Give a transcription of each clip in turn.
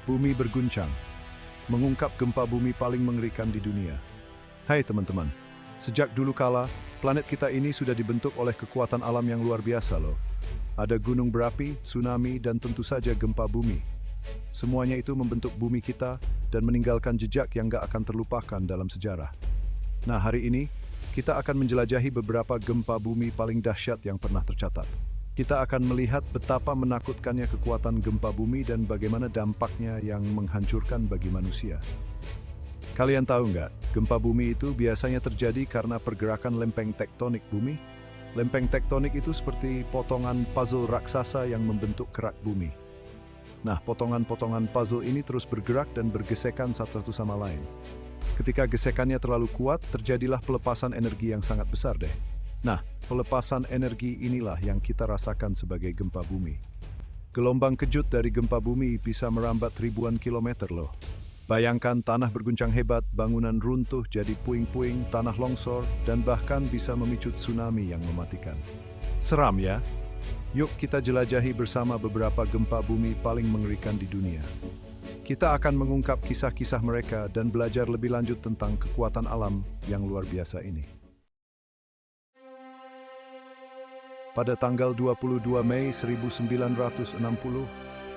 Bumi berguncang, mengungkap gempa bumi paling mengerikan di dunia. Hai teman-teman, sejak dulu kala, planet kita ini sudah dibentuk oleh kekuatan alam yang luar biasa loh. Ada gunung berapi, tsunami, dan tentu saja gempa bumi. Semuanya itu membentuk bumi kita dan meninggalkan jejak yang gak akan terlupakan dalam sejarah. Nah, hari ini, kita akan menjelajahi beberapa gempa bumi paling dahsyat yang pernah tercatat. Kita akan melihat betapa menakutkannya kekuatan gempa bumi dan bagaimana dampaknya yang menghancurkan bagi manusia. Kalian tahu nggak, gempa bumi itu biasanya terjadi karena pergerakan lempeng tektonik bumi. Lempeng tektonik itu seperti potongan puzzle raksasa yang membentuk kerak bumi. Nah, potongan-potongan puzzle ini terus bergerak dan bergesekan satu sama lain. Ketika gesekannya terlalu kuat, terjadilah pelepasan energi yang sangat besar deh. Nah, pelepasan energi inilah yang kita rasakan sebagai gempa bumi. Gelombang kejut dari gempa bumi bisa merambat ribuan kilometer loh. Bayangkan tanah berguncang hebat, bangunan runtuh jadi puing-puing, tanah longsor, dan bahkan bisa memicu tsunami yang mematikan. Seram ya? Yuk kita jelajahi bersama beberapa gempa bumi paling mengerikan di dunia. Kita akan mengungkap kisah-kisah mereka dan belajar lebih lanjut tentang kekuatan alam yang luar biasa ini. Pada tanggal 22 Mei 1960,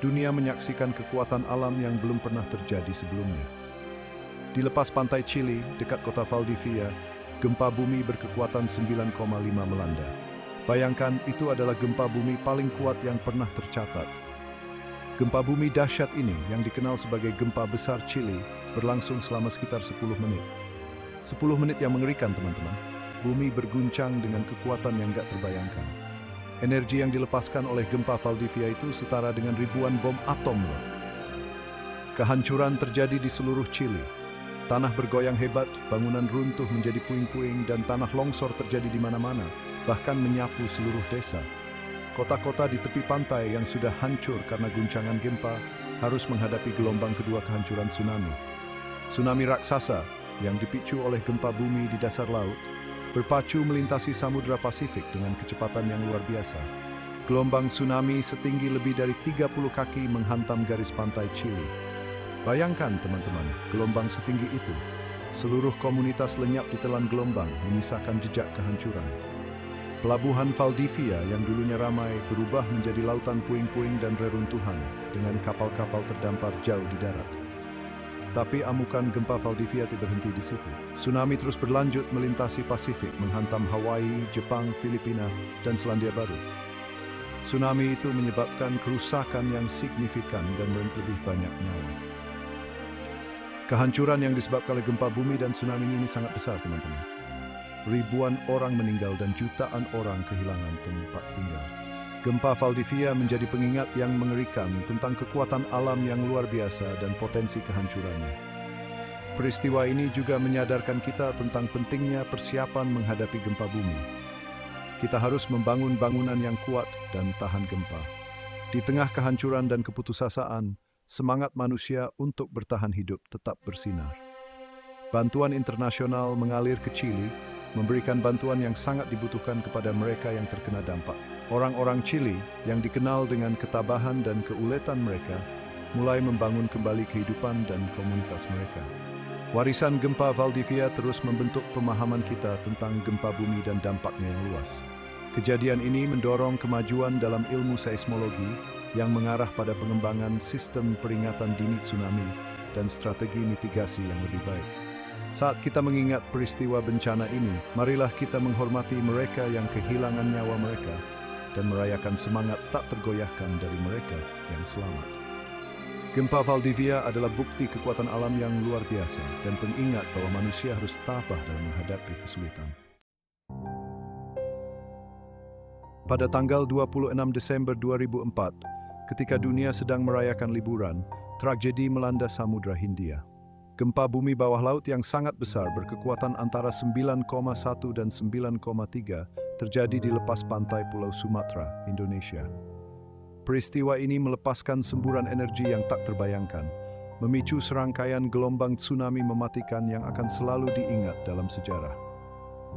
dunia menyaksikan kekuatan alam yang belum pernah terjadi sebelumnya. Di lepas pantai Chili, dekat kota Valdivia, gempa bumi berkekuatan 9,5 melanda. Bayangkan, itu adalah gempa bumi paling kuat yang pernah tercatat. Gempa bumi dahsyat ini, yang dikenal sebagai gempa besar Chili, berlangsung selama sekitar 10 menit. 10 menit yang mengerikan, teman-teman. Bumi berguncang dengan kekuatan yang gak terbayangkan. Energi yang dilepaskan oleh gempa Valdivia itu setara dengan ribuan bom atom loh. Kehancuran terjadi di seluruh Chili. Tanah bergoyang hebat, bangunan runtuh menjadi puing-puing, dan tanah longsor terjadi di mana-mana, bahkan menyapu seluruh desa. Kota-kota di tepi pantai yang sudah hancur karena guncangan gempa harus menghadapi gelombang kedua kehancuran tsunami. Tsunami raksasa yang dipicu oleh gempa bumi di dasar laut berpacu melintasi Samudra Pasifik dengan kecepatan yang luar biasa. Gelombang tsunami setinggi lebih dari 30 kaki menghantam garis pantai Chili. Bayangkan teman-teman, gelombang setinggi itu. Seluruh komunitas lenyap di telan gelombang, menyisakan jejak kehancuran. Pelabuhan Valdivia yang dulunya ramai berubah menjadi lautan puing-puing dan reruntuhan dengan kapal-kapal terdampar jauh di darat. Tapi amukan gempa Valdivia tidak berhenti di situ. Tsunami terus berlanjut melintasi Pasifik, menghantam Hawaii, Jepang, Filipina, dan Selandia Baru. Tsunami itu menyebabkan kerusakan yang signifikan dan lebih banyak nyawa. Kehancuran yang disebabkan oleh gempa bumi dan tsunami ini sangat besar, teman-teman. Ribuan orang meninggal dan jutaan orang kehilangan tempat tinggal. Gempa Valdivia menjadi pengingat yang mengerikan tentang kekuatan alam yang luar biasa dan potensi kehancurannya. Peristiwa ini juga menyadarkan kita tentang pentingnya persiapan menghadapi gempa bumi. Kita harus membangun bangunan yang kuat dan tahan gempa. Di tengah kehancuran dan keputusasaan, semangat manusia untuk bertahan hidup tetap bersinar. Bantuan internasional mengalir ke Chili, memberikan bantuan yang sangat dibutuhkan kepada mereka yang terkena dampak. Orang-orang Chili yang dikenal dengan ketabahan dan keuletan mereka mulai membangun kembali kehidupan dan komunitas mereka. Warisan gempa Valdivia terus membentuk pemahaman kita tentang gempa bumi dan dampaknya yang luas. Kejadian ini mendorong kemajuan dalam ilmu seismologi yang mengarah pada pengembangan sistem peringatan dini tsunami dan strategi mitigasi yang lebih baik. Saat kita mengingat peristiwa bencana ini, marilah kita menghormati mereka yang kehilangan nyawa mereka dan merayakan semangat tak tergoyahkan dari mereka yang selamat. Gempa Valdivia adalah bukti kekuatan alam yang luar biasa dan pengingat bahwa manusia harus tabah dalam menghadapi kesulitan. Pada tanggal 26 Desember 2004, ketika dunia sedang merayakan liburan, tragedi melanda Samudra Hindia. Gempa bumi bawah laut yang sangat besar berkekuatan antara 9,1 dan 9,3 terjadi di lepas pantai Pulau Sumatera, Indonesia. Peristiwa ini melepaskan semburan energi yang tak terbayangkan, memicu serangkaian gelombang tsunami mematikan yang akan selalu diingat dalam sejarah.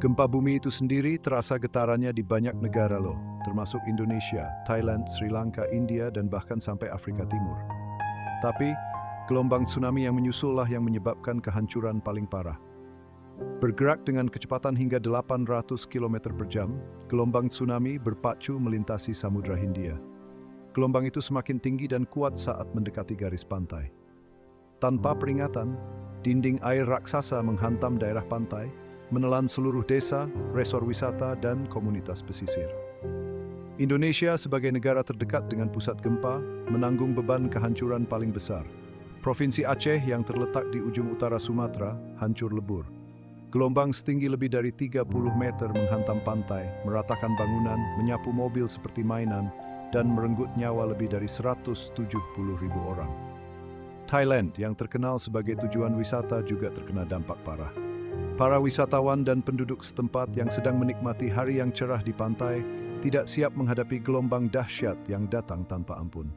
Gempa bumi itu sendiri terasa getarannya di banyak negara loh, termasuk Indonesia, Thailand, Sri Lanka, India, dan bahkan sampai Afrika Timur. Tapi, Gelombang tsunami yang menyusullah yang menyebabkan kehancuran paling parah. Bergerak dengan kecepatan hingga 800 km per jam, gelombang tsunami berpacu melintasi Samudra Hindia. Gelombang itu semakin tinggi dan kuat saat mendekati garis pantai. Tanpa peringatan, dinding air raksasa menghantam daerah pantai, menelan seluruh desa, resor wisata, dan komunitas pesisir. Indonesia sebagai negara terdekat dengan pusat gempa menanggung beban kehancuran paling besar. Provinsi Aceh yang terletak di ujung utara Sumatera hancur lebur. Gelombang setinggi lebih dari 30 meter menghantam pantai, meratakan bangunan, menyapu mobil seperti mainan, dan merenggut nyawa lebih dari 170.000 orang. Thailand yang terkenal sebagai tujuan wisata juga terkena dampak parah. Para wisatawan dan penduduk setempat yang sedang menikmati hari yang cerah di pantai tidak siap menghadapi gelombang dahsyat yang datang tanpa ampun.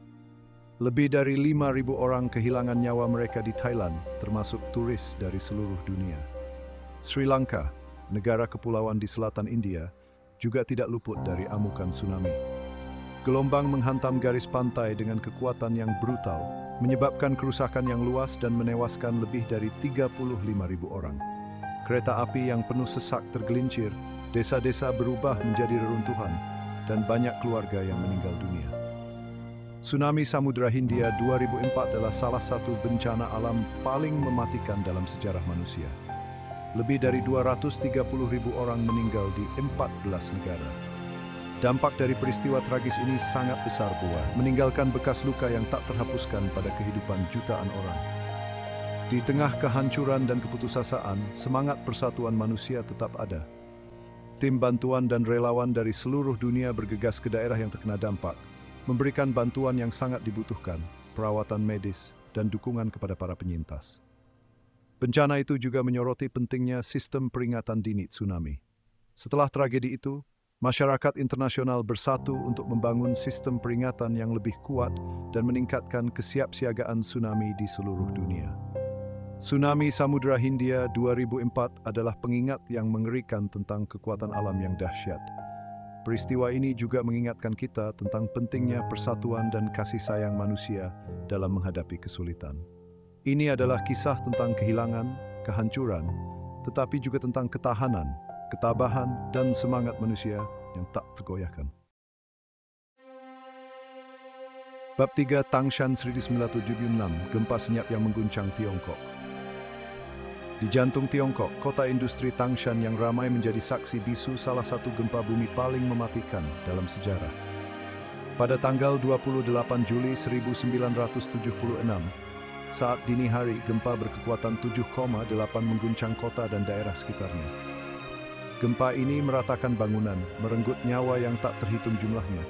Lebih dari 5.000 orang kehilangan nyawa mereka di Thailand, termasuk turis dari seluruh dunia. Sri Lanka, negara kepulauan di selatan India, juga tidak luput dari amukan tsunami. Gelombang menghantam garis pantai dengan kekuatan yang brutal, menyebabkan kerusakan yang luas dan menewaskan lebih dari 35.000 orang. Kereta api yang penuh sesak tergelincir, desa-desa berubah menjadi reruntuhan, dan banyak keluarga yang meninggal dunia. Tsunami Samudra Hindia 2004 adalah salah satu bencana alam paling mematikan dalam sejarah manusia. Lebih dari 230.000 orang meninggal di 14 negara. Dampak dari peristiwa tragis ini sangat besar pula, meninggalkan bekas luka yang tak terhapuskan pada kehidupan jutaan orang. Di tengah kehancuran dan keputusasaan, semangat persatuan manusia tetap ada. Tim bantuan dan relawan dari seluruh dunia bergegas ke daerah yang terkena dampak, memberikan bantuan yang sangat dibutuhkan, perawatan medis, dan dukungan kepada para penyintas. Bencana itu juga menyoroti pentingnya sistem peringatan dini tsunami. Setelah tragedi itu, masyarakat internasional bersatu untuk membangun sistem peringatan yang lebih kuat dan meningkatkan kesiapsiagaan tsunami di seluruh dunia. Tsunami Samudra Hindia 2004 adalah pengingat yang mengerikan tentang kekuatan alam yang dahsyat. Peristiwa ini juga mengingatkan kita tentang pentingnya persatuan dan kasih sayang manusia dalam menghadapi kesulitan. Ini adalah kisah tentang kehilangan, kehancuran, tetapi juga tentang ketahanan, ketabahan, dan semangat manusia yang tak tergoyahkan. Bab 3 Tangshan 1976, gempa senyap yang mengguncang Tiongkok. Di jantung Tiongkok, kota industri Tangshan yang ramai menjadi saksi bisu salah satu gempa bumi paling mematikan dalam sejarah. Pada tanggal 28 Juli 1976, saat dini hari, gempa berkekuatan 7,8 mengguncang kota dan daerah sekitarnya. Gempa ini meratakan bangunan, merenggut nyawa yang tak terhitung jumlahnya,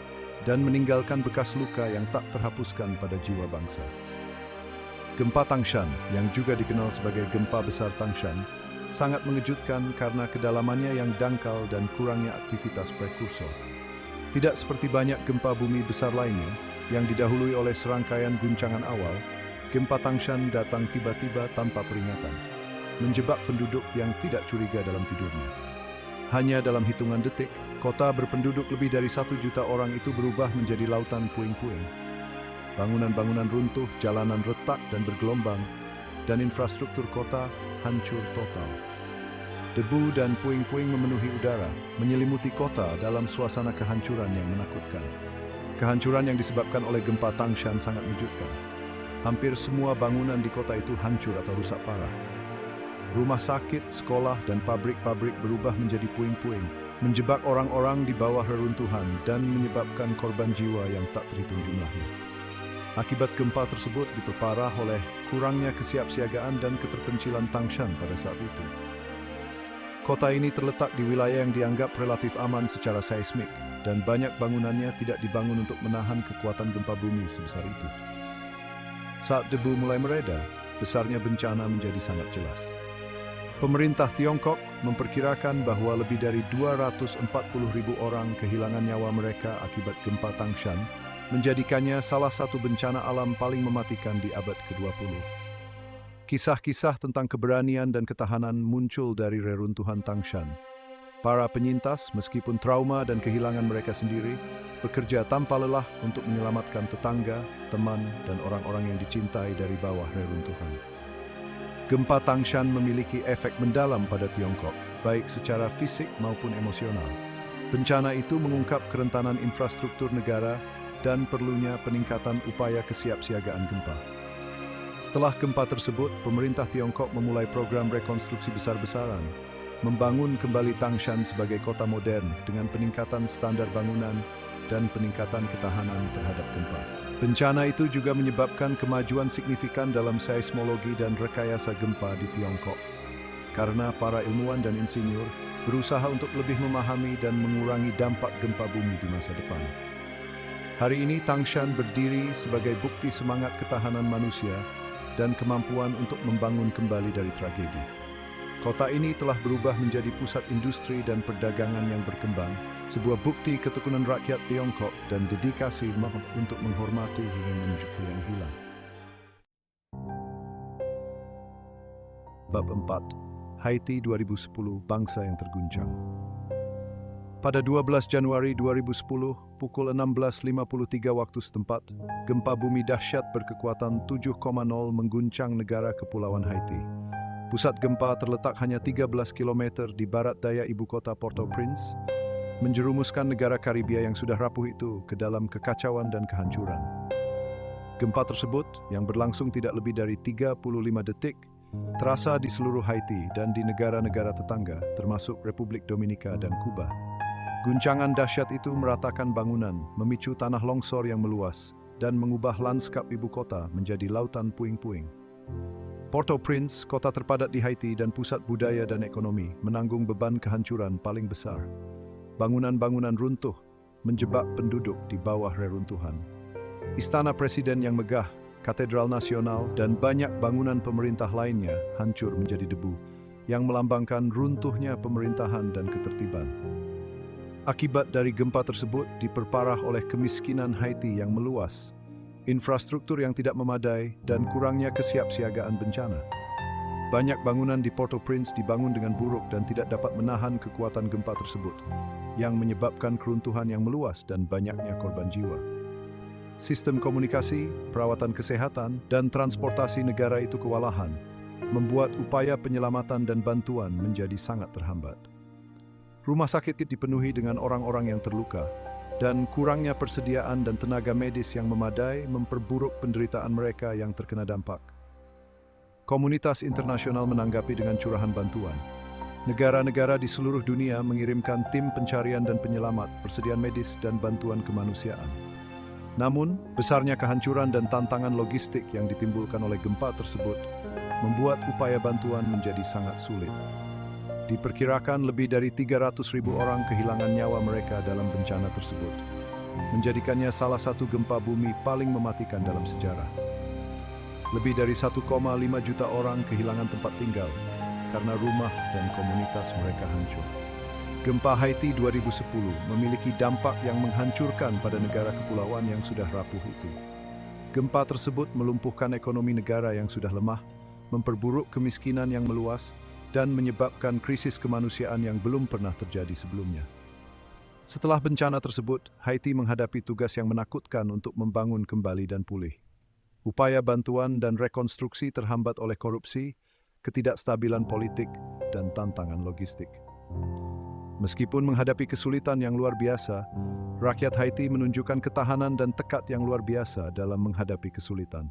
dan meninggalkan bekas luka yang tak terhapuskan pada jiwa bangsa. Gempa Tangshan, yang juga dikenal sebagai gempa besar Tangshan, sangat mengejutkan karena kedalamannya yang dangkal dan kurangnya aktivitas prekursor. Tidak seperti banyak gempa bumi besar lainnya, yang didahului oleh serangkaian guncangan awal, gempa Tangshan datang tiba-tiba tanpa peringatan, menjebak penduduk yang tidak curiga dalam tidurnya. Hanya dalam hitungan detik, kota berpenduduk lebih dari 1 juta orang itu berubah menjadi lautan puing-puing. Bangunan-bangunan runtuh, jalanan retak dan bergelombang, dan infrastruktur kota hancur total. Debu dan puing-puing memenuhi udara, menyelimuti kota dalam suasana kehancuran yang menakutkan. Kehancuran yang disebabkan oleh gempa Tangshan sangat mengejutkan. Hampir semua bangunan di kota itu hancur atau rusak parah. Rumah sakit, sekolah, dan pabrik-pabrik berubah menjadi puing-puing, menjebak orang-orang di bawah reruntuhan dan menyebabkan korban jiwa yang tak terhitung jumlahnya. Akibat gempa tersebut diperparah oleh kurangnya kesiapsiagaan dan keterpencilan Tangshan pada saat itu. Kota ini terletak di wilayah yang dianggap relatif aman secara seismik, dan banyak bangunannya tidak dibangun untuk menahan kekuatan gempa bumi sebesar itu. Saat debu mulai mereda, besarnya bencana menjadi sangat jelas. Pemerintah Tiongkok memperkirakan bahwa lebih dari 240.000 orang kehilangan nyawa mereka akibat gempa Tangshan, menjadikannya salah satu bencana alam paling mematikan di abad ke-20. Kisah-kisah tentang keberanian dan ketahanan muncul dari reruntuhan Tangshan. Para penyintas, meskipun trauma dan kehilangan mereka sendiri, bekerja tanpa lelah untuk menyelamatkan tetangga, teman, dan orang-orang yang dicintai dari bawah reruntuhan. Gempa Tangshan memiliki efek mendalam pada Tiongkok, baik secara fisik maupun emosional. Bencana itu mengungkap kerentanan infrastruktur negara dan perlunya peningkatan upaya kesiapsiagaan gempa. Setelah gempa tersebut, pemerintah Tiongkok memulai program rekonstruksi besar-besaran, membangun kembali Tangshan sebagai kota modern dengan peningkatan standar bangunan dan peningkatan ketahanan terhadap gempa. Bencana itu juga menyebabkan kemajuan signifikan dalam seismologi dan rekayasa gempa di Tiongkok, karena para ilmuwan dan insinyur berusaha untuk lebih memahami dan mengurangi dampak gempa bumi di masa depan. Hari ini Tangshan berdiri sebagai bukti semangat ketahanan manusia dan kemampuan untuk membangun kembali dari tragedi. Kota ini telah berubah menjadi pusat industri dan perdagangan yang berkembang, sebuah bukti ketekunan rakyat Tiongkok dan dedikasi untuk menghormati hingga menuju yang hilang. Bab 4. Haiti 2010, Bangsa yang Terguncang. Pada 12 Januari 2010, pukul 16.53 waktu setempat, gempa bumi dahsyat berkekuatan 7,0 mengguncang negara Kepulauan Haiti. Pusat gempa terletak hanya 13 km di barat daya ibu kota Port-au-Prince, menjerumuskan negara Karibia yang sudah rapuh itu ke dalam kekacauan dan kehancuran. Gempa tersebut, yang berlangsung tidak lebih dari 35 detik, terasa di seluruh Haiti dan di negara-negara tetangga, termasuk Republik Dominika dan Kuba. Guncangan dahsyat itu meratakan bangunan, memicu tanah longsor yang meluas, dan mengubah lanskap ibu kota menjadi lautan puing-puing. Port-au-Prince, kota terpadat di Haiti dan pusat budaya dan ekonomi, menanggung beban kehancuran paling besar. Bangunan-bangunan runtuh, menjebak penduduk di bawah reruntuhan. Istana Presiden yang megah, Katedral Nasional, dan banyak bangunan pemerintah lainnya hancur menjadi debu, yang melambangkan runtuhnya pemerintahan dan ketertiban. Akibat dari gempa tersebut diperparah oleh kemiskinan Haiti yang meluas, infrastruktur yang tidak memadai, dan kurangnya kesiapsiagaan bencana. Banyak bangunan di Port-au-Prince dibangun dengan buruk dan tidak dapat menahan kekuatan gempa tersebut, yang menyebabkan keruntuhan yang meluas dan banyaknya korban jiwa. Sistem komunikasi, perawatan kesehatan, dan transportasi negara itu kewalahan, membuat upaya penyelamatan dan bantuan menjadi sangat terhambat. Rumah sakit dipenuhi dengan orang-orang yang terluka, dan kurangnya persediaan dan tenaga medis yang memadai memperburuk penderitaan mereka yang terkena dampak. Komunitas internasional menanggapi dengan curahan bantuan. Negara-negara di seluruh dunia mengirimkan tim pencarian dan penyelamat, persediaan medis, dan bantuan kemanusiaan. Namun, besarnya kehancuran dan tantangan logistik yang ditimbulkan oleh gempa tersebut membuat upaya bantuan menjadi sangat sulit. Diperkirakan lebih dari 300.000 orang kehilangan nyawa mereka dalam bencana tersebut, menjadikannya salah satu gempa bumi paling mematikan dalam sejarah. Lebih dari 1,5 juta orang kehilangan tempat tinggal karena rumah dan komunitas mereka hancur. Gempa Haiti 2010 memiliki dampak yang menghancurkan pada negara kepulauan yang sudah rapuh itu. Gempa tersebut melumpuhkan ekonomi negara yang sudah lemah, memperburuk kemiskinan yang meluas, dan menyebabkan krisis kemanusiaan yang belum pernah terjadi sebelumnya. Setelah bencana tersebut, Haiti menghadapi tugas yang menakutkan untuk membangun kembali dan pulih. Upaya bantuan dan rekonstruksi terhambat oleh korupsi, ketidakstabilan politik, dan tantangan logistik. Meskipun menghadapi kesulitan yang luar biasa, rakyat Haiti menunjukkan ketahanan dan tekad yang luar biasa dalam menghadapi kesulitan.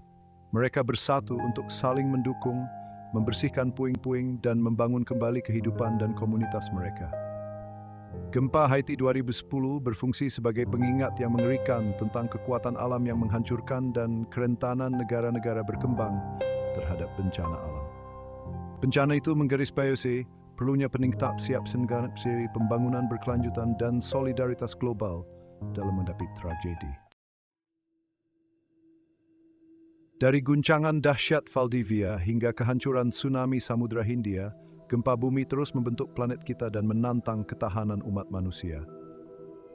Mereka bersatu untuk saling mendukung, membersihkan puing-puing, dan membangun kembali kehidupan dan komunitas mereka. Gempa Haiti 2010 berfungsi sebagai pengingat yang mengerikan tentang kekuatan alam yang menghancurkan dan kerentanan negara-negara berkembang terhadap bencana alam. Bencana itu menggarisbawahi perlunya peningkatan siap-siaga pembangunan berkelanjutan dan solidaritas global dalam menghadapi tragedi. Dari guncangan dahsyat Valdivia hingga kehancuran tsunami Samudra Hindia, gempa bumi terus membentuk planet kita dan menantang ketahanan umat manusia.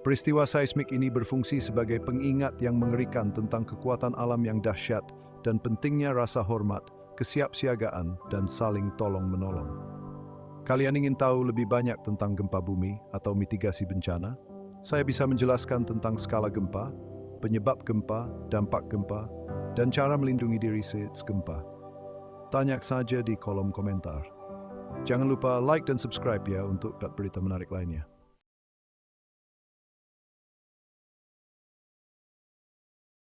Peristiwa seismik ini berfungsi sebagai pengingat yang mengerikan tentang kekuatan alam yang dahsyat dan pentingnya rasa hormat, kesiapsiagaan, dan saling tolong-menolong. Kalian ingin tahu lebih banyak tentang gempa bumi atau mitigasi bencana? Saya bisa menjelaskan tentang skala gempa, penyebab gempa, dampak gempa, dan cara melindungi diri saat gempa. Tanya saja di kolom komentar. Jangan lupa like dan subscribe ya untuk berita menarik lainnya.